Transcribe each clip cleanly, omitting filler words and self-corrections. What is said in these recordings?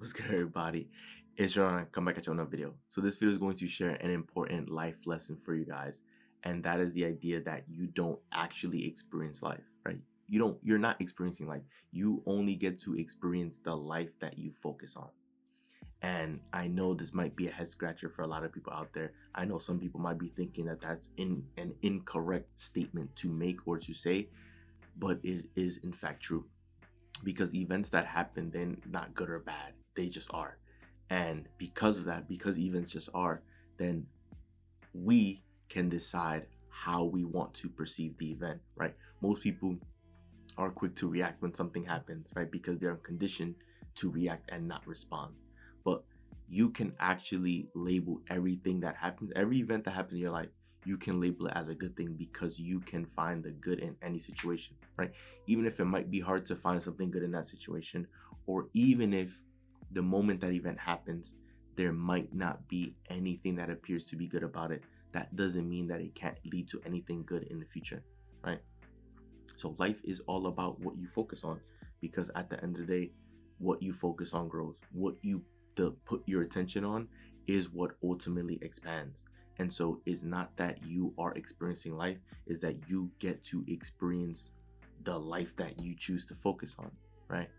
What's good, everybody? It's Ron. Come back at you on another video. So this video is going to share an important life lesson for you guys, and that is the idea that you don't actually experience life, right? You're not experiencing life. You only get to experience the life that you focus on. And I know this might be a head scratcher for a lot of people out there. I know some people might be thinking that that's an incorrect statement to make or to say, but it is in fact true, because events that happen, they're not good or bad, they just are. And because of that, because events just are, then we can decide how we want to perceive the event, right? Most people are quick to react when something happens, right? Because they're conditioned to react and not respond. But you can actually label everything that happens, every event that happens in your life, you can label it as a good thing, because you can find the good in any situation, right? Even if it might be hard to find something good in that situation, or even if the moment that event happens, there might not be anything that appears to be good about it, that doesn't mean that it can't lead to anything good in the future, right? So life is all about what you focus on, because at the end of the day, what you focus on grows. What you put your attention on is what ultimately expands. And so it's not that you are experiencing life, is that you get to experience the life that you choose to focus on, right?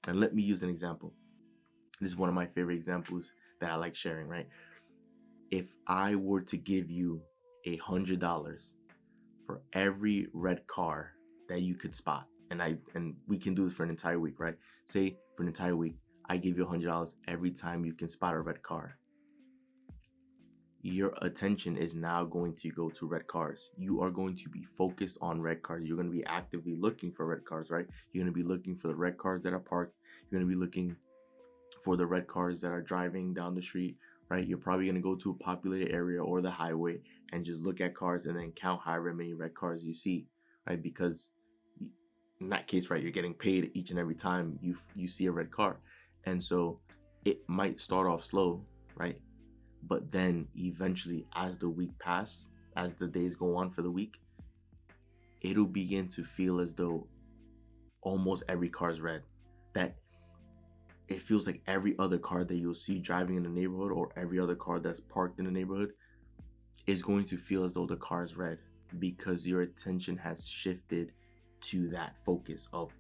And let me use an example. This is one of my favorite examples that I like sharing, right? If I were to give you $100 for every red car that you could spot, and we can do this for an entire week, right? Say for an entire week, I give you $100 every time you can spot a red car. Your attention is now going to go to red cars. You are going to be focused on red cars. You're going to be actively looking for red cars, right? You're going to be looking for the red cars that are parked. You're going to be looking for the red cars that are driving down the street, right? You're probably going to go to a populated area or the highway and just look at cars and then count however many red cars you see, right? Because in that case, right, you're getting paid each and every time you see a red car. And so it might start off slow, right? But then eventually, as the week passes, as the days go on for the week, it'll begin to feel as though almost every car is red. That it feels like every other car that you'll see driving in the neighborhood, or every other car that's parked in the neighborhood, is going to feel as though the car is red, because your attention has shifted to that focus of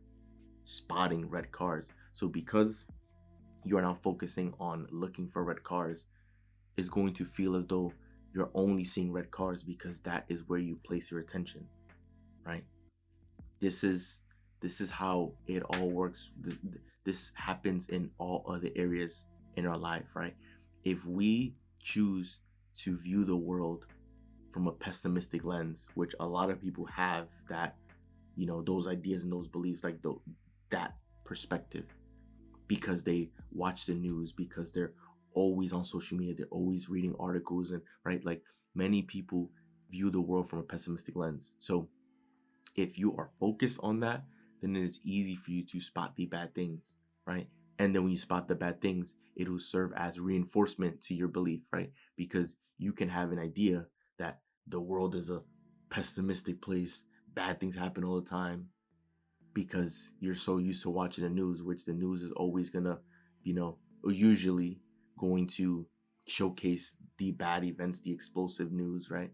spotting red cars. So because you are now focusing on looking for red cars, it's going to feel as though you're only seeing red cars, because that is where you place your attention, right? This is how it all works. This happens in all other areas in our life, right? If we choose to view the world from a pessimistic lens, which a lot of people have, that, you know, those ideas and those beliefs, like that perspective, because they watch the news, because they're always on social media, they're always reading articles, and right, like many people view the world from a pessimistic lens. So if you are focused on that, then it is easy for you to spot the bad things, right? And then when you spot the bad things, it'll serve as reinforcement to your belief, right? Because you can have an idea that the world is a pessimistic place, bad things happen all the time, because you're so used to watching the news, which the news is always gonna, usually going to showcase the bad events, the explosive news, right?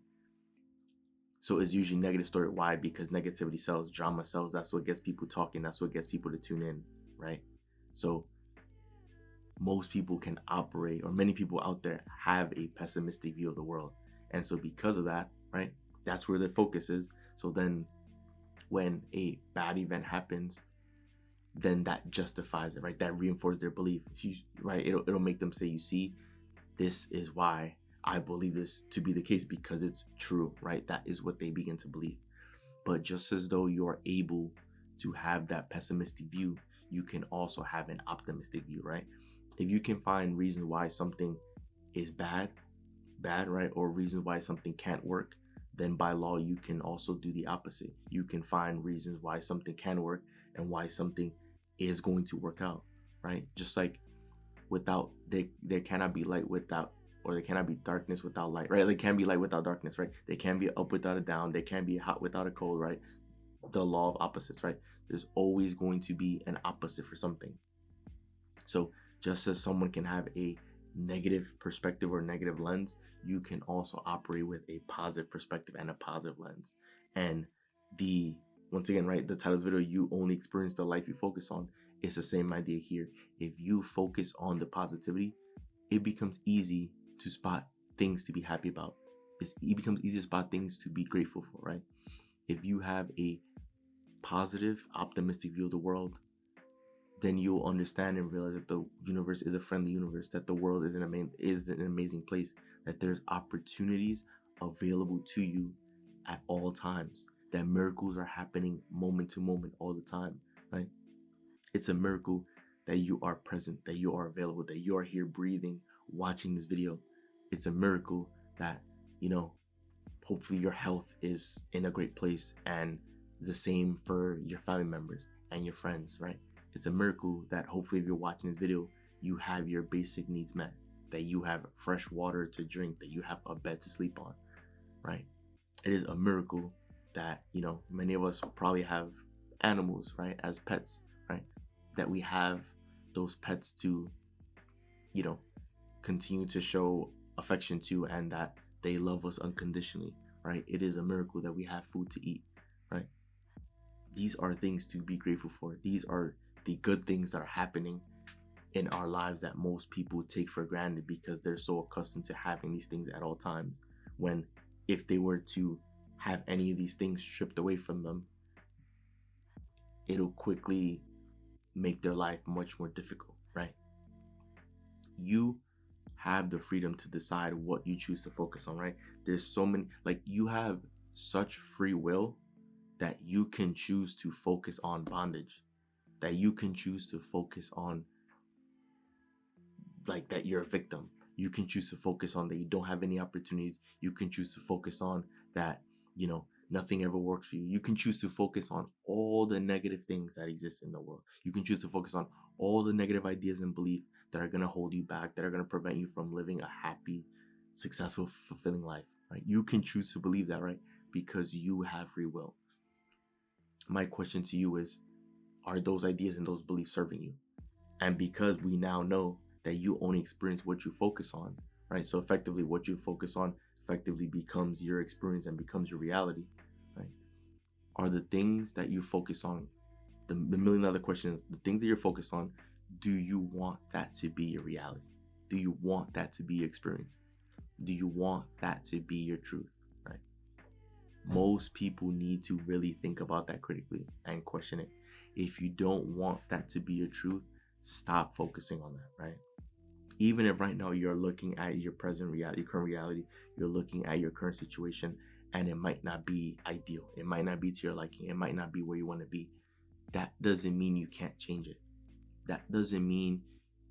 So it's usually negative story. Why? Because negativity sells, drama sells. That's what gets people talking. That's what gets people to tune in, right? So most people can operate, or many people out there have a pessimistic view of the world. And so because of that, right, that's where their focus is. So then when a bad event happens, then that justifies it, right? That reinforces their belief, right? It'll make them say, you see, this is why I believe this to be the case, because it's true, right? That is what they begin to believe. But just as though you are able to have that pessimistic view, you can also have an optimistic view, right? If you can find reasons why something is bad, right? Or reasons why something can't work, then by law, you can also do the opposite. You can find reasons why something can work and why something is going to work out, right? Just like there cannot be light without, or there cannot be darkness without light, right? There can be light without darkness, right? There can be up without a down. There can be hot without a cold, right? The law of opposites, right? There's always going to be an opposite for something. So Just as someone can have a negative perspective or negative lens, you can also operate with a positive perspective and a positive lens. And the once again, right, the title of this video, you only experience the life you focus on. It's the same idea here. If you focus on the positivity, it becomes easy to spot things to be happy about. It becomes easy to spot things to be grateful for, right? If you have a positive, optimistic view of the world, then you'll understand and realize that the universe is a friendly universe, that the world is an amazing place, that there's opportunities available to you at all times, that miracles are happening moment to moment all the time, right? It's a miracle that you are present, that you are available, that you are here breathing, watching this video. It's a miracle that, hopefully your health is in a great place, and the same for your family members and your friends, right? It's a miracle that hopefully if you're watching this video, you have your basic needs met, that you have fresh water to drink, that you have a bed to sleep on, right? It is a miracle that, many of us probably have animals, right, as pets, right? That we have those pets to, continue to show affection to, and that they love us unconditionally, right? It is a miracle that we have food to eat, right? These are things to be grateful for. These are the good things that are happening in our lives that most people take for granted because they're so accustomed to having these things at all times. When if they were to have any of these things stripped away from them, it'll quickly make their life much more difficult, right? You have the freedom to decide what you choose to focus on, right? There's so many, you have such free will that you can choose to focus on bondage, that you can choose to focus on that you're a victim. You can choose to focus on that you don't have any opportunities. You can choose to focus on that, nothing ever works for you. You can choose to focus on all the negative things that exist in the world. You can choose to focus on all the negative ideas and beliefs that are going to hold you back, that are going to prevent you from living a happy, successful, fulfilling life, right? You can choose to believe that, right? Because you have free will. My question to you is, are those ideas and those beliefs serving you? And because we now know that you only experience what you focus on, right? So effectively what you focus on effectively becomes your experience and becomes your reality, right? Are the things that you focus on, the million other questions, the things that you're focused on, do you want that to be your reality? Do you want that to be your experience? Do you want that to be your truth, right? Most people need to really think about that critically and question it. If you don't want that to be your truth, stop focusing on that, right? Even if right now you're looking at your present reality, your current reality, you're looking at your current situation, and it might not be ideal. It might not be to your liking. It might not be where you want to be. That doesn't mean you can't change it. That doesn't mean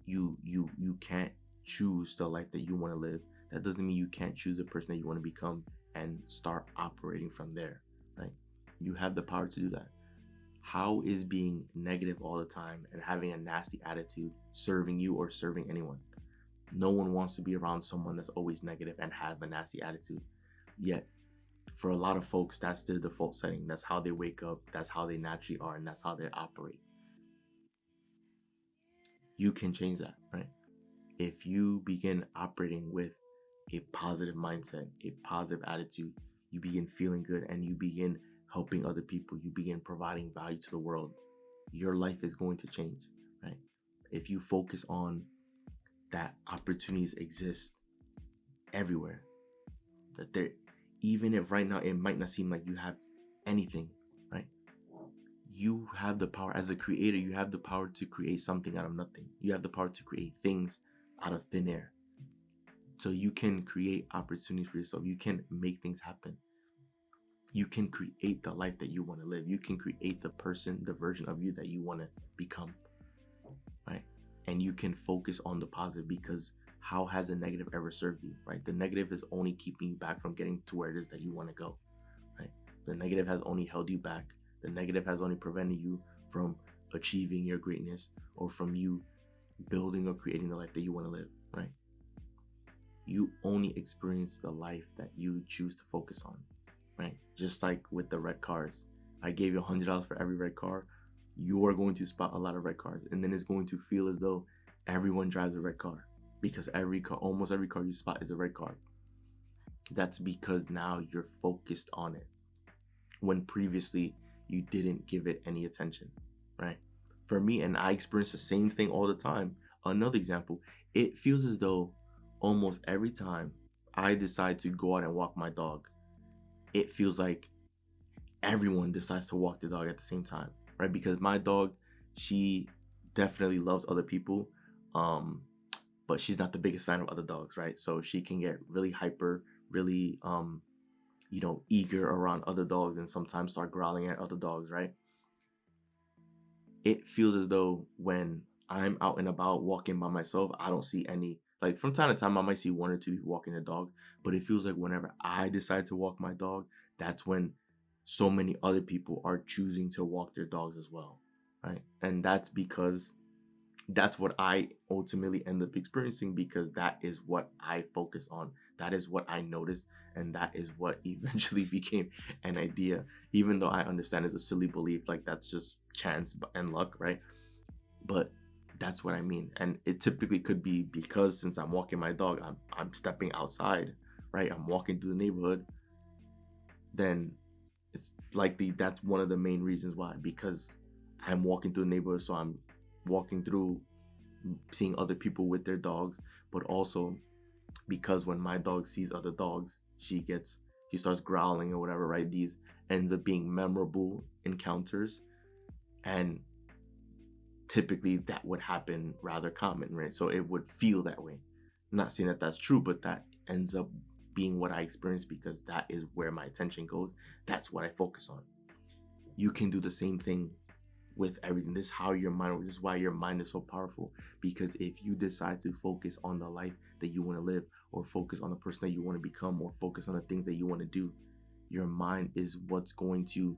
you can't choose the life that you want to live. That doesn't mean you can't choose the person that you want to become and start operating from there, right? You have the power to do that. How is being negative all the time and having a nasty attitude serving you or serving anyone? No one wants to be around someone that's always negative and have a nasty attitude. Yet, for a lot of folks, that's their default setting. That's how they wake up. That's how they naturally are, and that's how they operate. You can change that, right? If you begin operating with a positive mindset, a positive attitude, you begin feeling good and you begin helping other people, you begin providing value to the world, your life is going to change, right? If you focus on that opportunities exist everywhere, that there, even if right now it might not seem like you have anything, right? You have the power as a creator. You have the power to create something out of nothing. You have the power to create things out of thin air. So you can create opportunities for yourself. You can make things happen. You can create the life that you want to live. You can create the person, the version of you that you want to become, right? And you can focus on the positive, because how has the negative ever served you, right? The negative is only keeping you back from getting to where it is that you want to go, right? The negative has only held you back. The negative has only prevented you from achieving your greatness or from you building or creating the life that you want to live, right? You only experience the life that you choose to focus on, right? Just like with the red cars. I gave you $100 for every red car. You are going to spot a lot of red cars, and then it's going to feel as though Everyone drives a red car because almost every car you spot is a red car. That's because now you're focused on it when previously you didn't give it any attention, right? For me, and I experience the same thing all the time. Another example, it feels as though almost every time I decide to go out and walk my dog, it feels like everyone decides to walk the dog at the same time, right? Because my dog, she definitely loves other people, um, but she's not the biggest fan of other dogs, right? So she can get really hyper, really, eager around other dogs, and sometimes start growling at other dogs, right? It feels as though when I'm out and about walking by myself, I don't see any. Like from time to time, I might see one or two people walking the dog, but it feels like whenever I decide to walk my dog, that's when so many other people are choosing to walk their dogs as well, right? And that's because that's what I ultimately end up experiencing because that is what I focus on. That is what I noticed. And that is what eventually became an idea. Even though I understand it's a silly belief, like that's just chance and luck, right? But that's what I mean. And it typically could be because since I'm walking my dog, I'm stepping outside, right? I'm walking through the neighborhood. Then it's likely that's one of the main reasons why. Because I'm walking through the neighborhood, so I'm walking through seeing other people with their dogs, but also because when my dog sees other dogs, she starts growling or whatever, right? These ends up being memorable encounters, and typically that would happen rather common, right? So it would feel that way. I'm not saying that that's true, but that ends up being what I experience because that is where my attention goes. That's what I focus on. You can do the same thing with everything. This is why your mind is so powerful, because if you decide to focus on the life that you want to live, or focus on the person that you want to become, or focus on the things that you want to do, your mind is what's going to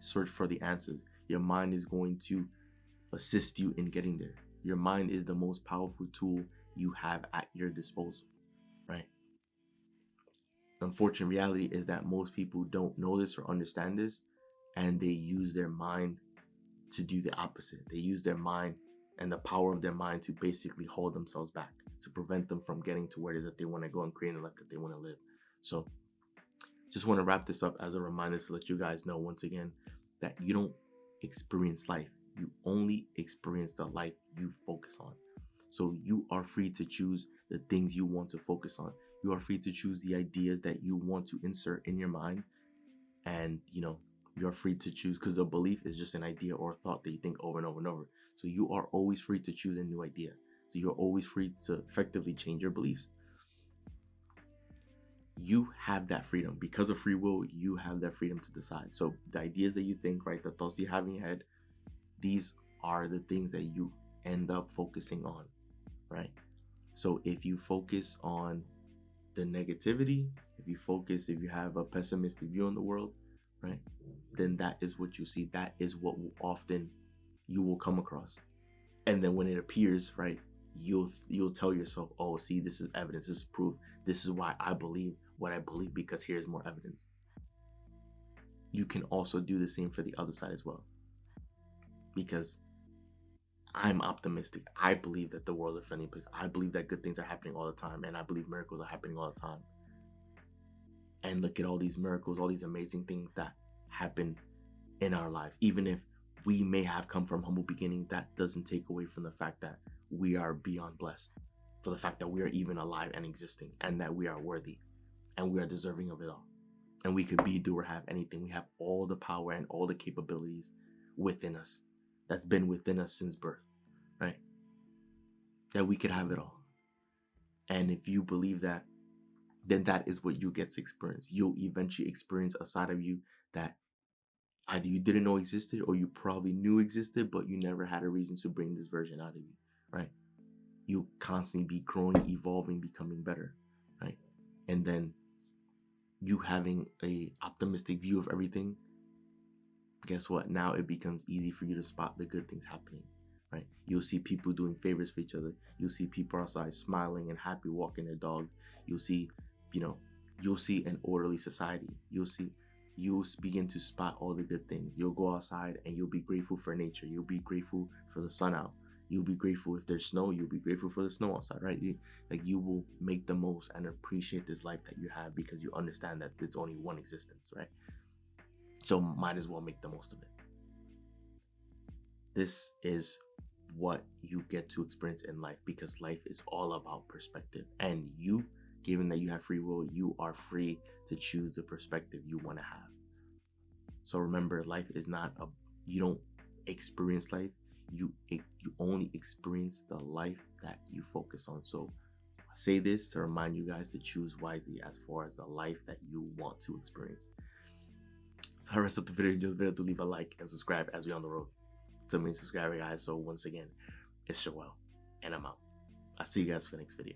search for the answers. Your mind is going to assist you in getting there. Your mind is the most powerful tool you have at your disposal, right? The unfortunate reality is that most people don't know this or understand this, and they use their mind to do the opposite. They use their mind and the power of their mind to basically hold themselves back, to prevent them from getting to where it is that they want to go and create a life that they want to live. So just want to wrap this up as a reminder to let you guys know once again that you don't experience life. You only experience the life you focus on. So you are free to choose the things you want to focus on. You are free to choose the ideas that you want to insert in your mind. And, you're free to choose, because a belief is just an idea or a thought that you think over and over and over. So you are always free to choose a new idea. So you're always free to effectively change your beliefs. You have that freedom. Because of free will, you have that freedom to decide. So the ideas that you think, right, the thoughts you have in your head, these are the things that you end up focusing on, right? So if you focus on the negativity, if you have a pessimistic view on the world, right, then that is what you see. That is what often you will come across. And then when it appears, right, you'll tell yourself, oh, see, this is evidence, this is proof, this is why I believe what I believe, because here's more evidence. You can also do the same for the other side as well, because I'm optimistic. I believe that the world is a friendly place. I believe that good things are happening all the time, and I believe miracles are happening all the time. And look at all these miracles, all these amazing things that happen in our lives. Even if we may have come from humble beginnings, that doesn't take away from the fact that we are beyond blessed, for the fact that we are even alive and existing, and that we are worthy and we are deserving of it all. And we could be, do, or have anything. We have all the power and all the capabilities within us that's been within us since birth, right? That we could have it all. And if you believe that, then that is what you get to experience. You'll eventually experience a side of you that either you didn't know existed, or you probably knew existed, but you never had a reason to bring this version out of you, right? You'll constantly be growing, evolving, becoming better, right? And then you having a optimistic view of everything, guess what? Now it becomes easy for you to spot the good things happening, right? You'll see people doing favors for each other. You'll see people outside smiling and happy, walking their dogs. You'll see an orderly society. You'll begin to spot all the good things. You'll go outside and you'll be grateful for nature. You'll be grateful for the sun out. You'll be grateful if there's snow. You'll be grateful for the snow outside, right? You will make the most and appreciate this life that you have because you understand that it's only one existence, right? So might as well make the most of it. This is what you get to experience in life, because life is all about perspective. And you, given that you have free will, you are free to choose the perspective you want to have. So remember, life is not a, you don't experience life. You only experience the life that you focus on. So I say this to remind you guys to choose wisely as far as the life that you want to experience. So the rest of the video, just better to leave a like and subscribe as we on the road to me subscriber, guys. So once again, it's Joel, and I'm out. I'll see you guys for the next video.